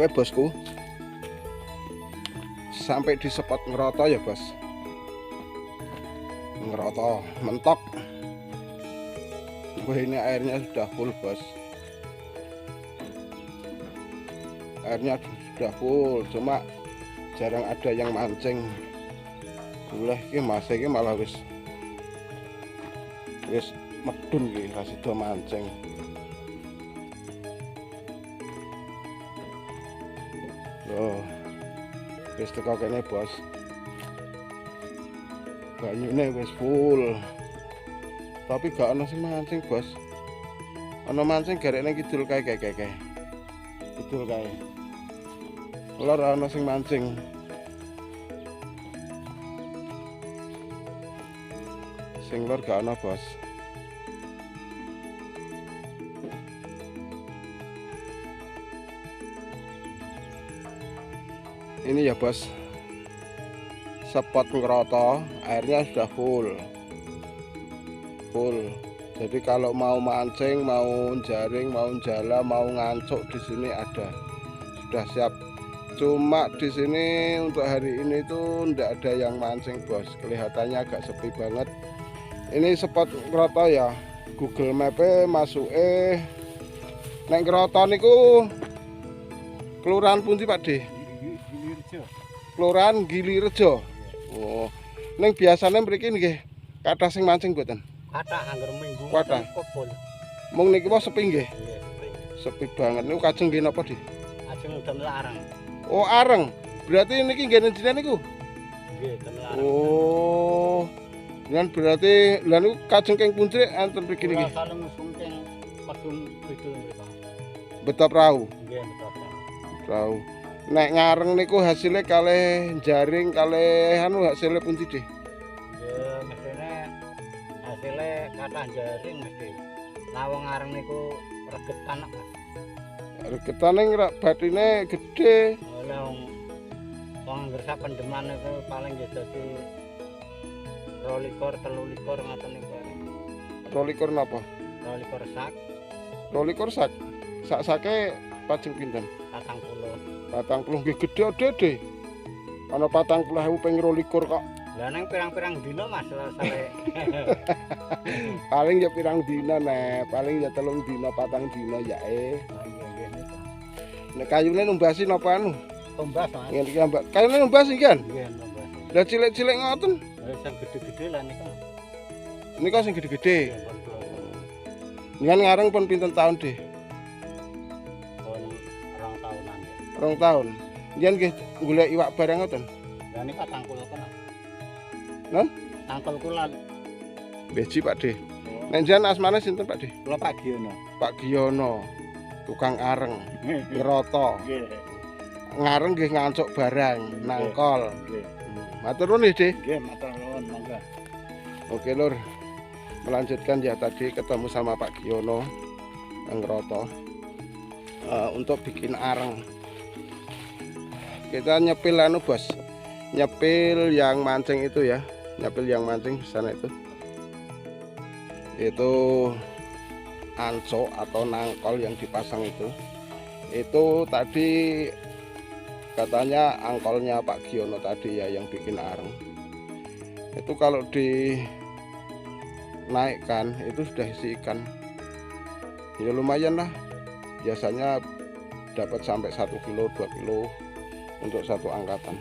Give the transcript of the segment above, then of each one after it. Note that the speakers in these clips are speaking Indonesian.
Oke bosku, sampai di spot ngeroto ya bos. Ngeroto mentok. Wah, ini airnya sudah full bos. Airnya sudah full, cuma jarang ada yang mancing. Boleh ki mas iki malah wis medun ki ra sida mancing. Loh, wis teko kene bos. Banyune wis full. Tapi gak ana sing mancing bos. Ana mancing garekne kidul kae. Kidul kae. Lor ana sing mancing. Sing lor gak ana bos. Ini ya bos, spot ngeroto airnya sudah full. Jadi kalau mau mancing, mau jaring, mau jala, mau ngancuk di sini ada, sudah siap. Cuma di sini untuk hari ini tuh ndak ada yang mancing bos, kelihatannya agak sepi banget. Ini spot ngeroto ya, Google Map masuk nek ngeroto niku kelurahan pundi Pak De? Kelurahan Gilirejo. Oh, neng biasanya mriki nggih kathah sing mancing mboten? Kathah angger minggu. Kathah. Mung niki wae sepi nggih. Sepi banget. Niku kajeng nggih napa, Di? Ajeng damel areng. Oh, areng. Berarti niki nggih jenengan niku? Nggih, damel areng. Oh. Dengan berarti lha niku kajeng keng pundi enten mriki niki? Kalau musim teng padung bidul mriko. Beto perahu. Nggih, betul. Perahu. Nek ngareng niku hasilnya kalih jaring kalih anu hasilnya pundi deh? Ya mestine hasilnya kathah jaring mesti. Lawang ngareng niku regetan Mas. Regetane rak bathine gedhe. Lah wong ngger sak pendeman niku paling ya dadi 22 23 ngoten niku. 22 napa? 22 sak. 22 sak. Sak-sake pajeng pinten? 40 nggih gedhe-gedhe. Ana 40.000 ping 22 kok. Lah nang pirang-pirang dina Mas sale. Paling ya pirang dina nek, paling ya 3 dina 4 dina ya Nek kayune numbasi napa anu? Tombas Mas. Ngene iki Mbak. Kayune numbasi kan? Nggih, tombas. Lah cilik-cilik ngoten. Sing gede-gede lah niku. Niku sing gede-gede. Nikan ngareng pun pinten taun deh? Pun 2 tahunan ya. 2 tahun. Njen nggih golek iwak barang ngoten. Lah niku tangkul kena. Non? Tangkul kula. Beji Pak De. Nek njen asmane sinten Pak De? Kula Pak Giono. Pak Giono. Tukang areng, ngeroto. Nggih. Ngareng nggih ngancuk barang, nangkol. Nggih. Matur nuwun nggih, Nggih, matur nuwun monggo. Oke Lur. Melanjutkan ya, tadi ketemu sama Pak Giono ngeroto untuk bikin areng. Kita nyepil anu bos, nyepil yang mancing itu ya, nyepil yang mancing di sana itu ancok atau nangkol yang dipasang itu tadi katanya angkolnya Pak Giono tadi ya yang bikin areng. Itu kalau dinaikkan itu sudah isi ikan ya lumayan lah, biasanya dapat sampai 1 kilo 2 kilo untuk satu angkatan.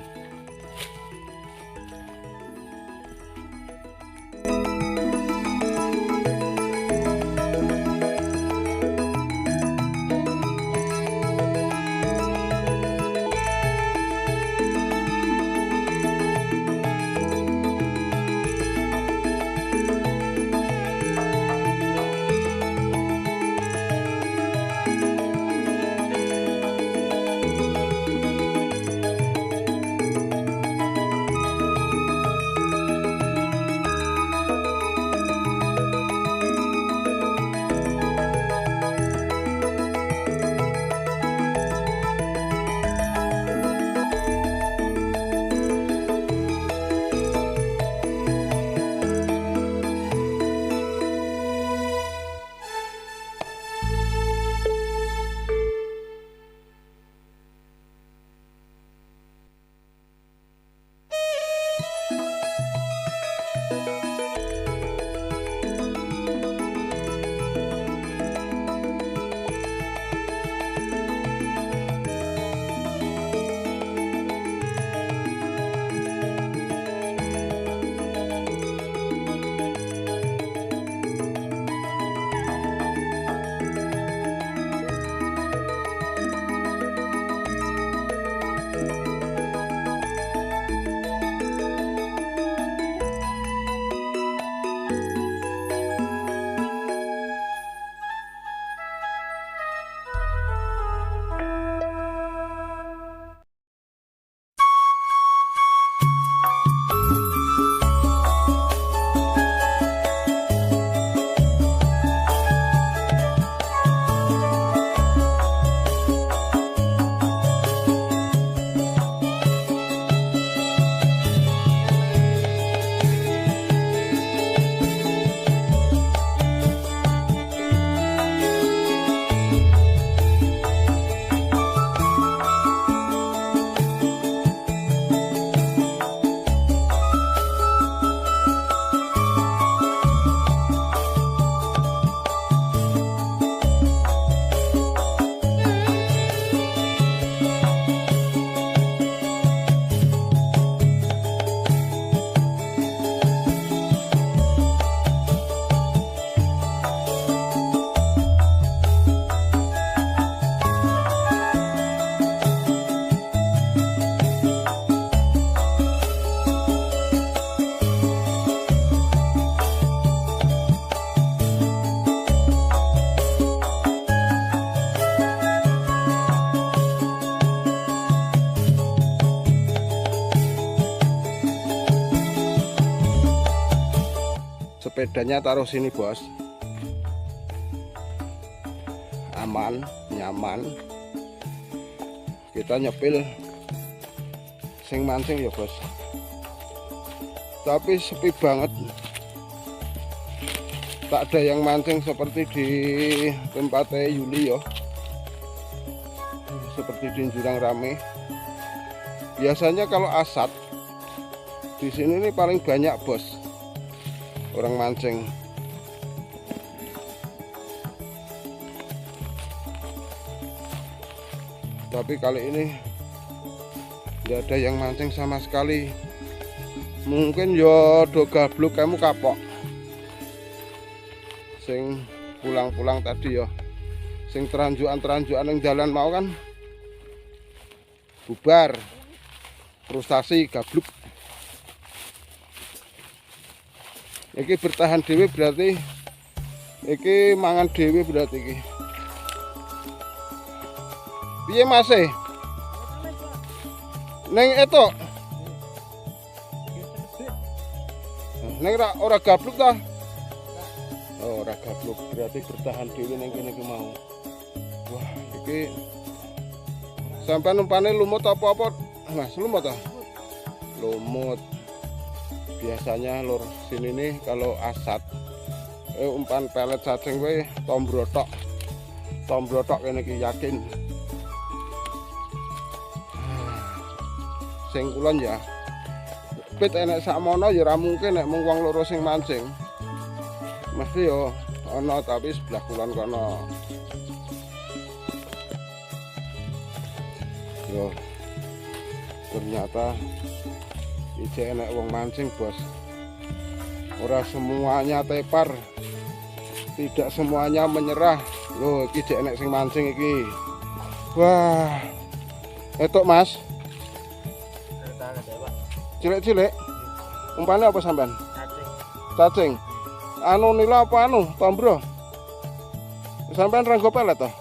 sepedanya taruh sini bos, aman nyaman, kita nyepil sing mancing ya bos. Tapi sepi banget, tak ada yang mancing seperti di tempatnya Yuli ya, seperti di Jurang Rame. Biasanya kalau asat di sini nih paling banyak bos orang mancing. Tapi kali ini tidak ada yang mancing sama sekali. Mungkin yo do gabluk kamu kapok. Sing pulang-pulang tadi yo, sing teranjukan yang jalan mau kan bubar, frustasi gabluk. Iki bertahan dewe berarti iki mangan dewe berarti iki. Piye Mas e? Neng etok. Neng ora gabluk ta? Oh, ora gabluk berarti bertahan dewe neng kene iki mau. Wah, iki sampai umpane lumut apa-apa Mas, lumut ta? Lumut. Biasanya lur sini nih kalau asat umpan pelet cacing we tombrotok kene iki yakin. Sing kulon ya pit enek sakmono ya ora mungkin nek mung wong loro sing mancing, mesti yo ana tapi sebelah kulon kono. Yo ternyata ijek enek wong mancing bos. Ora semuanya tepar, tidak semuanya menyerah. Loh iki ijek enek sing mancing iki. Wah etok Mas, cilik-cilik umpannya apa sampean? Cacing. Anu nila apa anu tombro? Sampean ranggo pelet toh?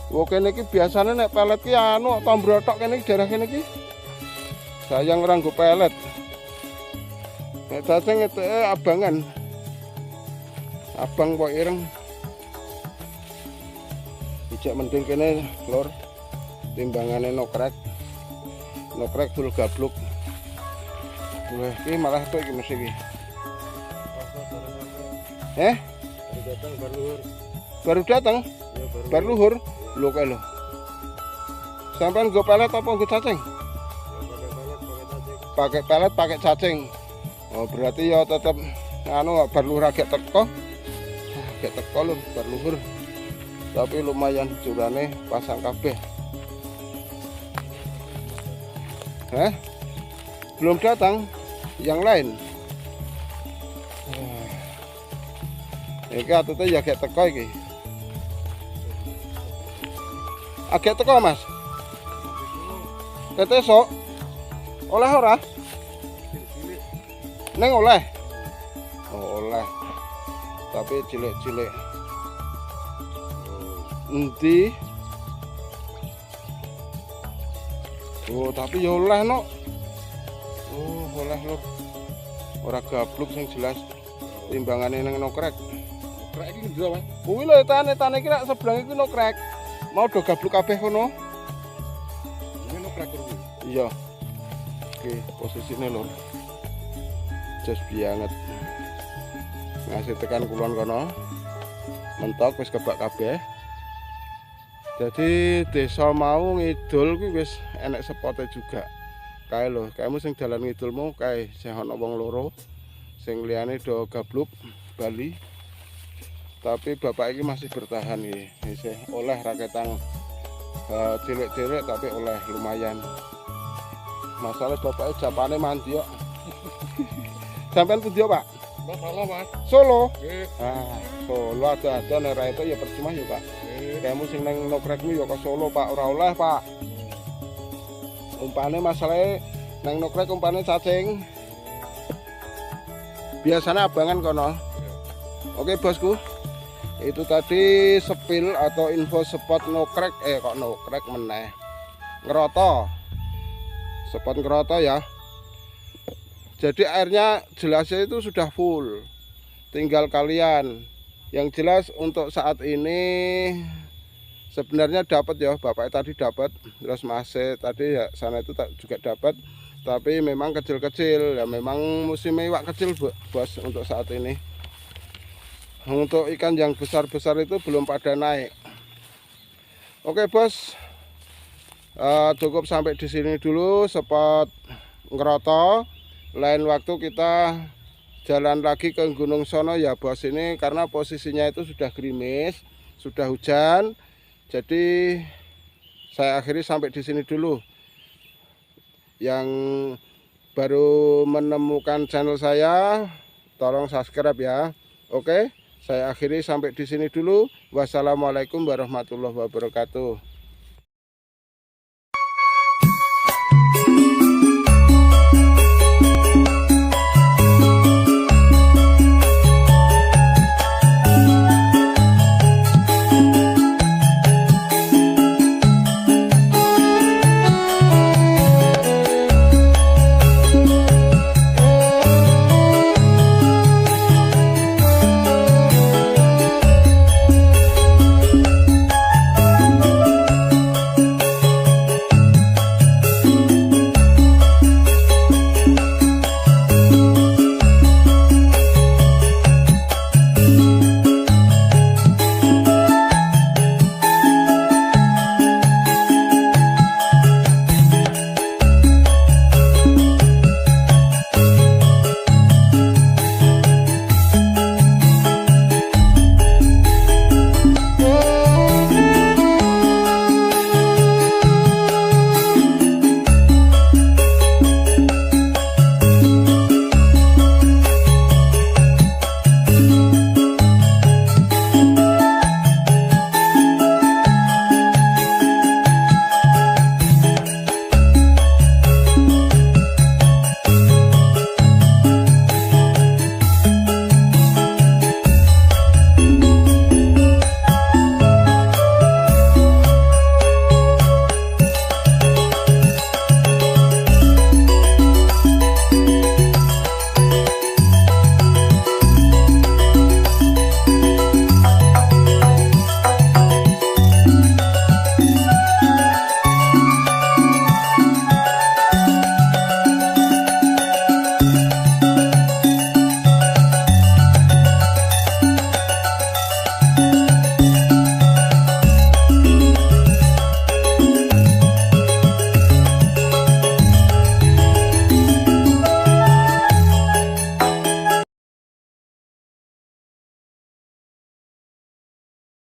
Wo kene iki biasane nek pelet ki anu tombro tok kene daerah kene iki. Sayang ranggo pelet. Nek cacing itu abangan. Abang kok ireng. Ijek mending kene lur. Timbangane nokrek. Nokrek full gabluk. Wah, iki malah tok iki mesti iki. Baru datang? Ya, baru luhur. Lho kae lho. Sampean nggo pelet apa nggo cacing? Pakai pelet, pakai cacing. Oh, berarti ya tetap anu bar luhur agak teko. Agak teko lho bar luhur. Tapi lumayan jurane pasang kabeh. Belum datang yang lain. Iki atute ya agak teko iki. Agak teko Mas. Ketesok. Oleh ora? Neng oleh. Oh, oleh. Tapi cilik-cilik. Endi? Oh, tapi ya oleh no. Oh, oleh lur. Ora gabluk sing jelas. Timbangane nang nokrek. Nokrek iki ndro, Mas. Kuwi lho tane iki nek seberang iki nokrek. Mau do gabluk kabeh kono. Ini nokrek kuwi. Iya. Oke, posisine lur. Jas banget. Ngasih tekan kulon kono. Mentok wis kebak kabeh. Jadi desa mau ngidul kuwi wis enek spote juga. Kae lho, kaemu sing dalan ngidulmu kae sing ana wong loro. Sing liyane do gabluk Bali. Tapi bapak ini masih bertahan iki. Isih oleh raketang cilik-cilik tapi oleh lumayan. Masalah bapaknya japane mandi kok. Sampean pundi Pak? Solo Mas. Solo. Nggih. Ah, Solo ada nek ra itu ya percuma ya Pak. Kamu sing nang nokrekmu ya kok Solo Pak, ora oleh Pak. Umpane masalahnya nang nokrek umpane cacing. Biasanya abangan kono. Oke bosku. Itu tadi sepil atau info spot nokrek kok nokrek meneh. Ngeroto. Spot ngeroto ya. Jadi airnya jelasnya itu sudah full. tinggal kalian. Yang jelas untuk saat ini sebenarnya dapat ya, bapak tadi dapat, terus masih tadi ya sana itu juga dapat, tapi memang kecil-kecil ya, memang musim iwak kecil bos untuk saat ini. Untuk ikan yang besar-besar itu belum pada naik. Oke bos, cukup sampai di sini dulu spot ngeroto. Lain waktu kita jalan lagi ke Gunung Sono ya bos, ini karena posisinya itu sudah gerimis, sudah hujan. Jadi saya akhiri sampai di sini dulu. Yang baru menemukan channel saya, tolong subscribe ya. Oke, saya akhiri sampai di sini dulu. Wassalamualaikum warahmatullahi wabarakatuh.